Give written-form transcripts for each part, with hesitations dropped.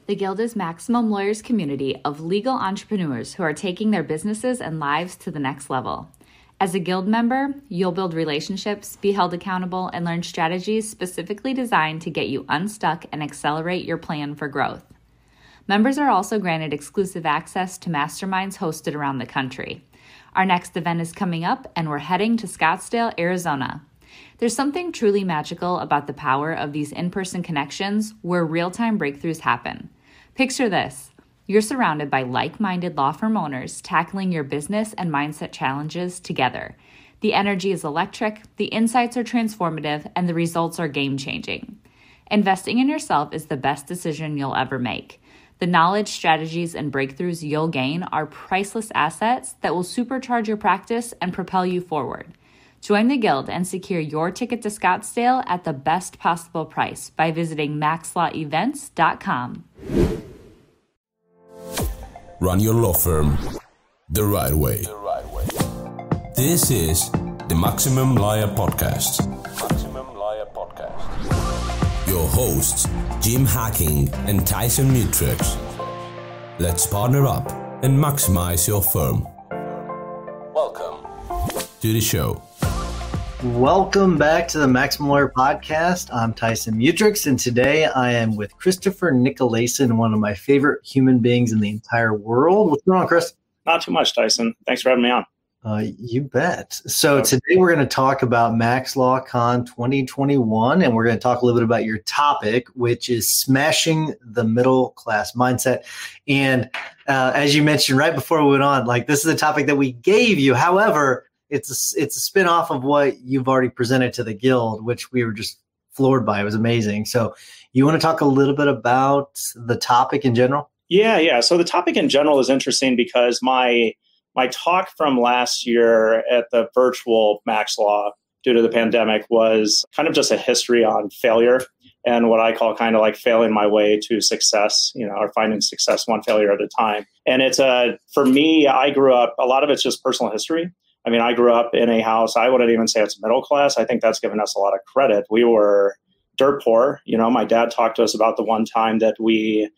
The Guild is Maximum Lawyers' community of legal entrepreneurs who are taking their businesses and lives to the next level. As a Guild member, you'll build relationships, be held accountable, and learn strategies specifically designed to get you unstuck and accelerate your plan for growth. Members are also granted exclusive access to masterminds hosted around the country. Our next event is coming up, and we're heading to Scottsdale, Arizona. There's something truly magical about the power of these in-person connections where real-time breakthroughs happen. Picture this. You're surrounded by like-minded law firm owners tackling your business and mindset challenges together. The energy is electric, the insights are transformative, and the results are game-changing. Investing in yourself is the best decision you'll ever make. The knowledge, strategies, and breakthroughs you'll gain are priceless assets that will supercharge your practice and propel you forward. Join the Guild and secure your ticket to Scottsdale at the best possible price by visiting MaxLawEvents.com. Run your law firm the right way. This is the Maximum Lawyer Podcast. Your hosts, Jim Hacking and Tyson Mutrux. Let's partner up and maximize your firm. Welcome to the show. Welcome back to the Maximum Lawyer Podcast. I'm Tyson Mutrux, and today I am with Christopher Nicolaysen, one of my favorite human beings in the entire world. What's going on, Chris? Not too much, Tyson. Thanks for having me on. You bet. So today we're going to talk about MaxLawCon 2021, and we're going to talk a little bit about your topic, which is smashing the middle class mindset. And as you mentioned right before we went on, like this is a topic that we gave you. However, it's a spin-off of what you've already presented to the Guild, which we were just floored by. It was amazing. So you want to talk a little bit about the topic in general? Yeah. So the topic in general is interesting because my talk from last year at the virtual Max Law due to the pandemic was kind of just a history on failure and what I call kind of like failing my way to success, or finding success one failure at a time. And it's for me, I grew up, a lot of it's just personal history. I mean, I grew up in a house, I wouldn't even say it's middle class. I think that's given us a lot of credit. We were dirt poor. My dad talked to us about the one time that we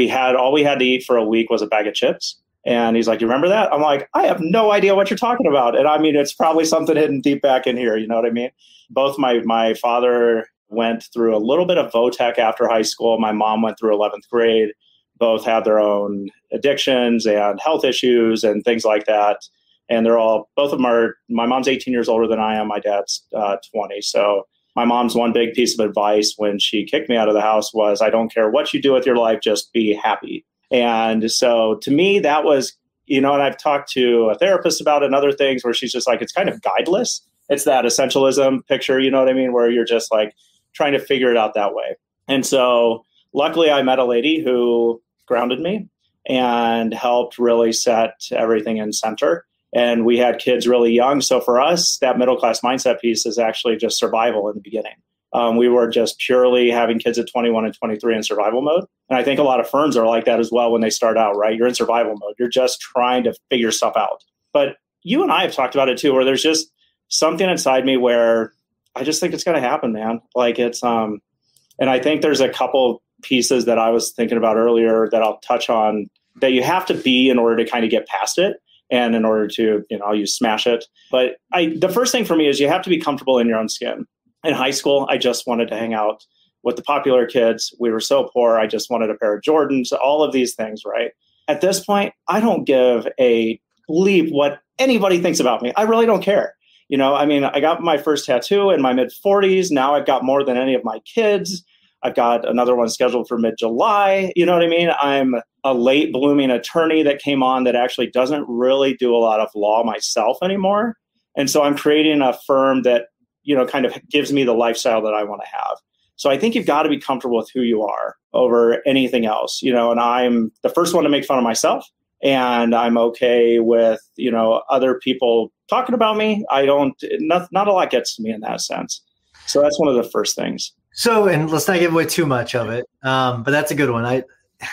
had, all we had to eat for a week was a bag of chips. And he's like, you remember that? I'm like, I have no idea what you're talking about. And I mean, it's probably something hidden deep back in here. You know what I mean? Both my father went through a little bit of VOTEC after high school. My mom went through 11th grade. Both had their own addictions and health issues and things like that. And both of them are, my mom's 18 years older than I am. My dad's 20. So my mom's one big piece of advice when she kicked me out of the house was, I don't care what you do with your life, just be happy. And so to me, that was, and I've talked to a therapist about it and other things where she's just like, it's kind of guideless. It's that essentialism picture, you know what I mean? Where you're just like trying to figure it out that way. And so luckily I met a lady who grounded me and helped really set everything in center. And we had kids really young. So for us, that middle class mindset piece is actually just survival in the beginning. We were just purely having kids at 21 and 23 in survival mode. And I think a lot of firms are like that as well when they start out, right? You're in survival mode. You're just trying to figure stuff out. But you and I have talked about it too, where there's just something inside me where I just think it's going to happen, man. Like it's, and I think there's a couple pieces that I was thinking about earlier that I'll touch on that you have to be in order to kind of get past it. And in order to, you smash it. But the first thing for me is you have to be comfortable in your own skin. In high school, I just wanted to hang out with the popular kids. We were so poor. I just wanted a pair of Jordans, all of these things, right? At this point, I don't give a bleep what anybody thinks about me. I really don't care. I got my first tattoo in my mid 40s. Now I've got more than any of my kids. I've got another one scheduled for mid-July. You know what I mean? I'm a late blooming attorney that came on that actually doesn't really do a lot of law myself anymore. And so I'm creating a firm that, kind of gives me the lifestyle that I want to have. So I think you've got to be comfortable with who you are over anything else, and I'm the first one to make fun of myself. And I'm okay with, other people talking about me. Not a lot gets to me in that sense. So that's one of the first things. So, and let's not give away too much of it, but that's a good one.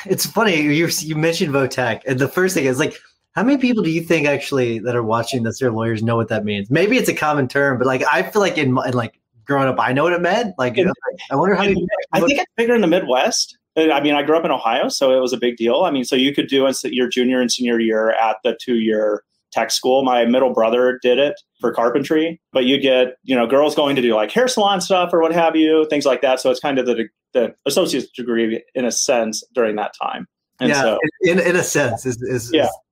It's funny, you mentioned VOTEC, and the first thing is like, how many people do you think actually that are watching this, they're lawyers, know what that means? Maybe it's a common term, but like I feel like in like growing up, I know what it meant. Like, I wonder how many. I think it's bigger in the Midwest. I mean, I grew up in Ohio, so it was a big deal. I mean, so you could do your junior and senior year at the 2-year tech school. My middle brother did it for carpentry, but you get, girls going to do like hair salon stuff or what have you, things like that. So it's kind of the associate's degree in a sense during that time. And so, in a sense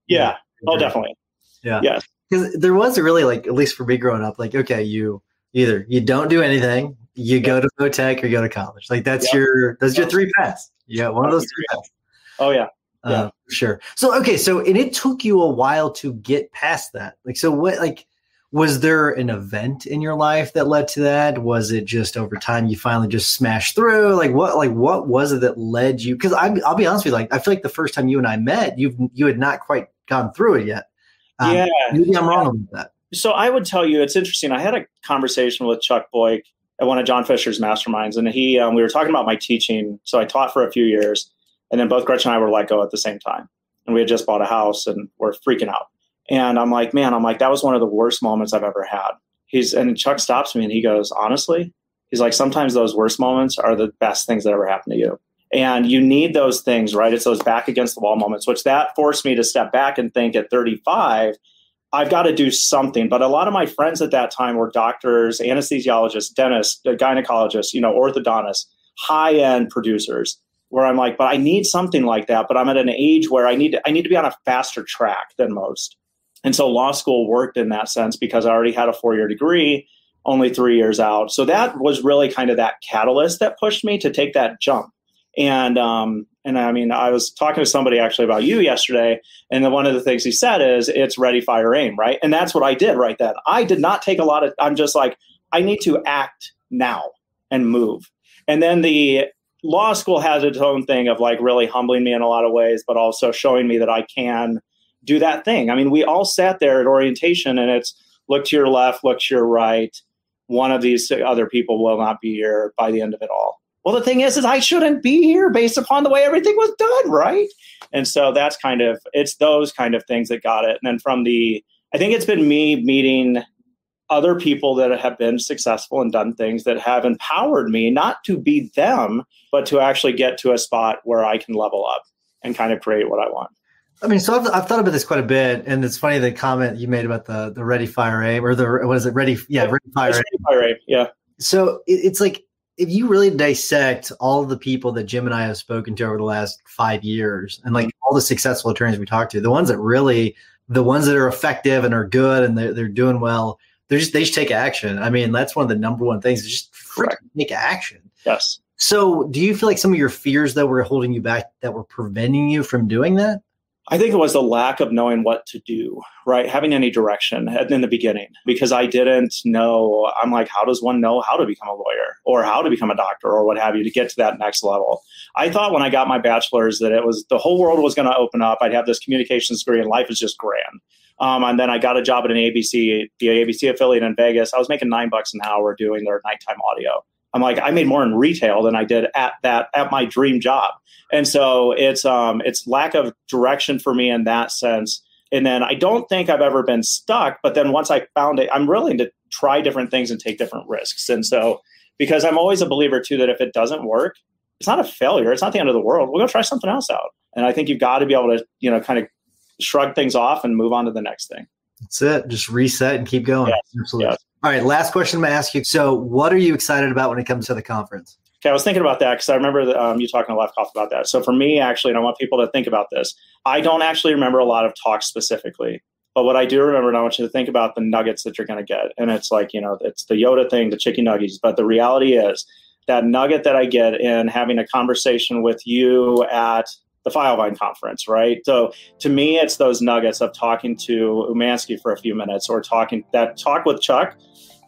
yeah. Oh, definitely. Yeah. Yes. Because there was a really, like, at least for me growing up, like, okay, you don't do anything, you go to tech or you go to college. Like that's your 3 paths. Yeah. One of those 3 paths. Oh yeah. Sure. So, okay. So, and it took you a while to get past that. Like, so what, like, was there an event in your life that led to that? Was it just over time you finally just smashed through? Like what was it that led you? Because I'll be honest with you, like, I feel like the first time you and I met, you had not quite gone through it yet. Maybe I'm wrong about that. So I would tell you, it's interesting. I had a conversation with Chuck Boyk at one of John Fisher's masterminds, and we were talking about my teaching. So I taught for a few years, and then both Gretchen and I were let go at the same time. And we had just bought a house and we're freaking out. And I'm like, that was one of the worst moments I've ever had. And Chuck stops me and he goes, honestly, he's like, sometimes those worst moments are the best things that ever happened to you. And you need those things, right? It's those back against the wall moments, which that forced me to step back and think at 35, I've got to do something. But a lot of my friends at that time were doctors, anesthesiologists, dentists, gynecologists, orthodontists, high-end producers, where I'm like, but I need something like that. But I'm at an age where I need to be on a faster track than most. And so law school worked in that sense because I already had a 4-year degree, only 3 years out. So that was really kind of that catalyst that pushed me to take that jump. And I mean, I was talking to somebody actually about you yesterday, and one of the things he said is it's ready, fire, aim, right? And that's what I did right then. I did not take I'm just like, I need to act now and move. And then the law school has its own thing of like really humbling me in a lot of ways, but also showing me that I can do that thing. I mean, we all sat there at orientation and it's look to your left, look to your right. One of these other people will not be here by the end of it all. Well, the thing is I shouldn't be here based upon the way everything was done, right? And so it's those kind of things that got it. And then I think it's been me meeting other people that have been successful and done things that have empowered me, not to be them, but to actually get to a spot where I can level up and kind of create what I want. I mean, so I've thought about this quite a bit, and it's funny the comment you made about the ready, fire, aim, or ready, fire, aim. Yeah. So it's like, if you really dissect all of the people that Jim and I have spoken to over the last 5 years, and like all the successful attorneys we talked to, the ones that are effective and are good and they're doing well, they just take action. I mean, that's one of the number one things, is just take action. Yes. So do you feel like some of your fears that were holding you back, that were preventing you from doing that? I think it was the lack of knowing what to do, right? Having any direction in the beginning, because I didn't know. I'm like, how does one know how to become a lawyer or how to become a doctor or what have you to get to that next level? I thought when I got my bachelor's that it was the whole world was going to open up. I'd have this communications degree and life is just grand. And then I got a job at the ABC affiliate in Vegas. I was making $9 an hour doing their nighttime audio. I'm like, I made more in retail than I did at my dream job. And so it's lack of direction for me in that sense. And then I don't think I've ever been stuck. But then once I found it, I'm willing to try different things and take different risks. And so, because I'm always a believer too, that if it doesn't work, it's not a failure. It's not the end of the world. We'll go try something else out. And I think you've got to be able to, kind of shrug things off and move on to the next thing. That's it. Just reset and keep going. Yes. Absolutely. Yes. All right. Last question I'm going to ask you. So what are you excited about when it comes to the conference? Okay, I was thinking about that because I remember you talking to Lefkoff about that. So for me, actually, and I want people to think about this, I don't actually remember a lot of talks specifically. But what I do remember, and I want you to think about the nuggets that you're going to get. And it's like, it's the Yoda thing, the chicken nuggets. But the reality is that nugget that I get in having a conversation with you at the Filevine conference, right? So to me, it's those nuggets of talking to Umansky for a few minutes or talk with Chuck.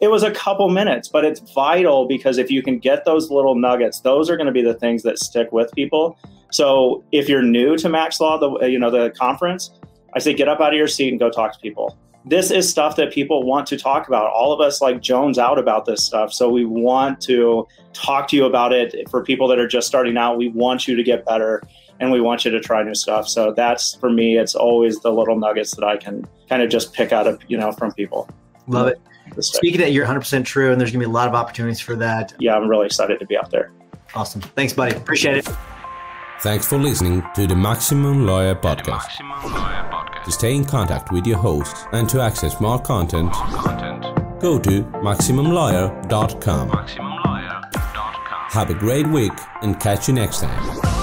It was a couple minutes, but it's vital because if you can get those little nuggets, those are going to be the things that stick with people. So if you're new to Max Law, the conference, I say get up out of your seat and go talk to people. This is stuff that people want to talk about. All of us like Jones out about this stuff. So we want to talk to you about it. For people that are just starting out, we want you to get better and we want you to try new stuff. So that's, for me, it's always the little nuggets that I can kind of just pick out of, from people. Love it. Speaking of it, you're 100% true, and there's going to be a lot of opportunities for that. Yeah, I'm really excited to be out there. Awesome. Thanks, buddy. Appreciate it. Thanks for listening to the Maximum Lawyer Podcast. To stay in contact with your hosts and to access more content, go to MaximumLawyer.com. Have a great week and catch you next time.